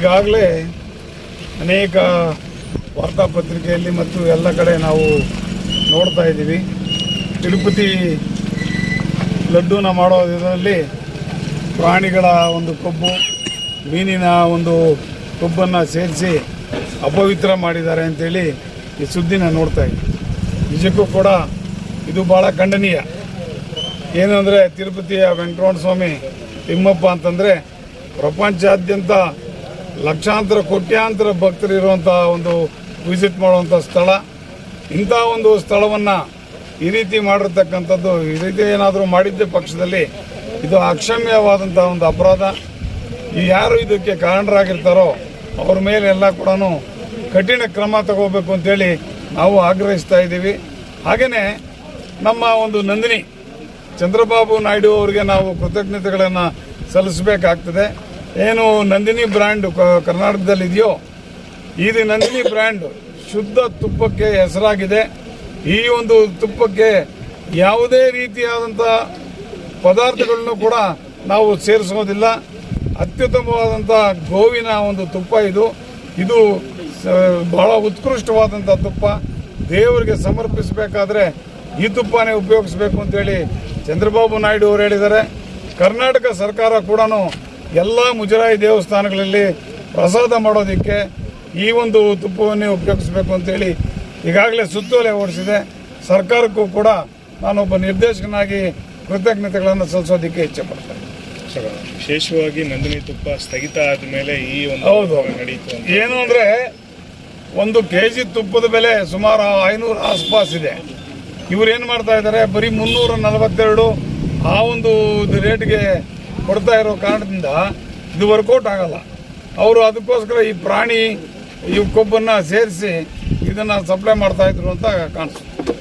ಈಗಾಗಲೇ ಅನೇಕ ವಾರ್ತಾಪತ್ರಿಕೆಯಲ್ಲಿ ಮತ್ತು ಎಲ್ಲ ಕಡೆ ನಾವು ನೋಡ್ತಾ ಇದ್ದೀವಿ. ತಿರುಪತಿ ಲಡ್ಡೂನ ಮಾಡೋದ್ರಲ್ಲಿ ಪ್ರಾಣಿಗಳ ಒಂದು ಕೊಬ್ಬು, ಮೀನಿನ ಒಂದು ಕೊಬ್ಬನ್ನು ಸೇರಿಸಿ ಅಪವಿತ್ರ ಮಾಡಿದ್ದಾರೆ ಅಂತೇಳಿ ಈ ಸುದ್ದಿನ ನೋಡ್ತಾ ಇದ್ದೀವಿ. ನಿಜಕ್ಕೂ ಕೂಡ ಇದು ಭಾಳ ಖಂಡನೀಯ. ಏನು ಅಂದರೆ ತಿರುಪತಿಯ ವೆಂಕಟರಮಣ ಸ್ವಾಮಿ ತಿಮ್ಮಪ್ಪ ಅಂತಂದರೆ ಪ್ರಪಂಚಾದ್ಯಂತ ಲಕ್ಷಾಂತರ ಕೋಟ್ಯಾಂತರ ಭಕ್ತರು ಇರುವಂಥ ಒಂದು ವಿಸಿಟ್ ಮಾಡುವಂಥ ಸ್ಥಳ. ಇಂಥ ಒಂದು ಸ್ಥಳವನ್ನು ಈ ರೀತಿ ಮಾಡಿರ್ತಕ್ಕಂಥದ್ದು, ಈ ರೀತಿ ಏನಾದರೂ ಮಾಡಿದ್ದ ಪಕ್ಷದಲ್ಲಿ ಇದು ಅಕ್ಷಮ್ಯವಾದಂಥ ಒಂದು ಅಪರಾಧ. ಈ ಯಾರು ಇದಕ್ಕೆ ಕಾರಣರಾಗಿರ್ತಾರೋ ಅವ್ರ ಮೇಲೆ ಎಲ್ಲ ಕೂಡ ಕಠಿಣ ಕ್ರಮ ತಗೋಬೇಕು ಅಂತೇಳಿ ನಾವು ಆಗ್ರಹಿಸ್ತಾ ಇದ್ದೀವಿ. ಹಾಗೆಯೇ ನಮ್ಮ ಒಂದು ನಂದಿನಿ ಚಂದ್ರಬಾಬು ನಾಯ್ಡು ಅವರಿಗೆ ನಾವು ಕೃತಜ್ಞತೆಗಳನ್ನು ಸಲ್ಲಿಸಬೇಕಾಗ್ತದೆ. ಏನು ನಂದಿನಿ ಬ್ರ್ಯಾಂಡು ಕರ್ನಾಟಕದಲ್ಲಿದೆಯೋ, ಇದು ನಂದಿನಿ ಬ್ರ್ಯಾಂಡ್ ಶುದ್ಧ ತುಪ್ಪಕ್ಕೆ ಹೆಸರಾಗಿದೆ. ಈ ಒಂದು ತುಪ್ಪಕ್ಕೆ ಯಾವುದೇ ರೀತಿಯಾದಂಥ ಪದಾರ್ಥಗಳನ್ನು ಕೂಡ ನಾವು ಸೇರಿಸೋದಿಲ್ಲ. ಅತ್ಯುತ್ತಮವಾದಂಥ ಗೋವಿನ ಒಂದು ತುಪ್ಪ ಇದು ಬಹಳ ಉತ್ಕೃಷ್ಟವಾದಂಥ ತುಪ್ಪ. ದೇವರಿಗೆ ಸಮರ್ಪಿಸಬೇಕಾದ್ರೆ ಈ ತುಪ್ಪನೇ ಉಪಯೋಗಿಸಬೇಕು ಅಂತೇಳಿ ಚಂದ್ರಬಾಬು ನಾಯ್ಡು ಅವರು ಹೇಳಿದ್ದಾರೆ. ಕರ್ನಾಟಕ ಸರ್ಕಾರ ಕೂಡ ಎಲ್ಲ ಮುಜರಾಯಿ ದೇವಸ್ಥಾನಗಳಲ್ಲಿ ಪ್ರಸಾದ ಮಾಡೋದಕ್ಕೆ ಈ ಒಂದು ತುಪ್ಪವನ್ನೇ ಉಪಯೋಗಿಸಬೇಕು ಅಂತೇಳಿ ಈಗಾಗಲೇ ಸುತ್ತೋಲೆ ಹೊರಡಿಸಿದೆ. ಸರ್ಕಾರಕ್ಕೂ ಕೂಡ ನಾನೊಬ್ಬ ನಿರ್ದೇಶಕನಾಗಿ ಕೃತಜ್ಞತೆಗಳನ್ನು ಸಲ್ಲಿಸೋದಕ್ಕೆ ಇಚ್ಛೆ ಪಡ್ತೇನೆ. ವಿಶೇಷವಾಗಿ ನಂದಿನಿ ತುಪ್ಪ ಸ್ಥಗಿತ ಆದ ಮೇಲೆ ಈ ಒಂದು ಹೌದು ನಡೀತು. ಏನು ಅಂದರೆ 1 kg ತುಪ್ಪದ ಬೆಲೆ ಸುಮಾರು 500 ಆಸ್ಪಾಸ್ ಇದೆ. ಇವ್ರು ಏನು ಮಾಡ್ತಾ ಇದ್ದಾರೆ, ಬರೀ 342 ಆ ಒಂದು ರೇಟ್ಗೆ ಕೊಡ್ತಾ ಇರೋ ಕಾರಣದಿಂದ ಇದು ವರ್ಕೌಟ್ ಆಗಲ್ಲ. ಅವರು ಅದಕ್ಕೋಸ್ಕರ ಈ ಪ್ರಾಣಿ ಕೊಬ್ಬನ್ನು ಸೇರಿಸಿ ಇದನ್ನು ಸಪ್ಲೈ ಮಾಡ್ತಾ ಇದ್ರು ಅಂತ ಕಾಣಿಸುತ್ತೆ.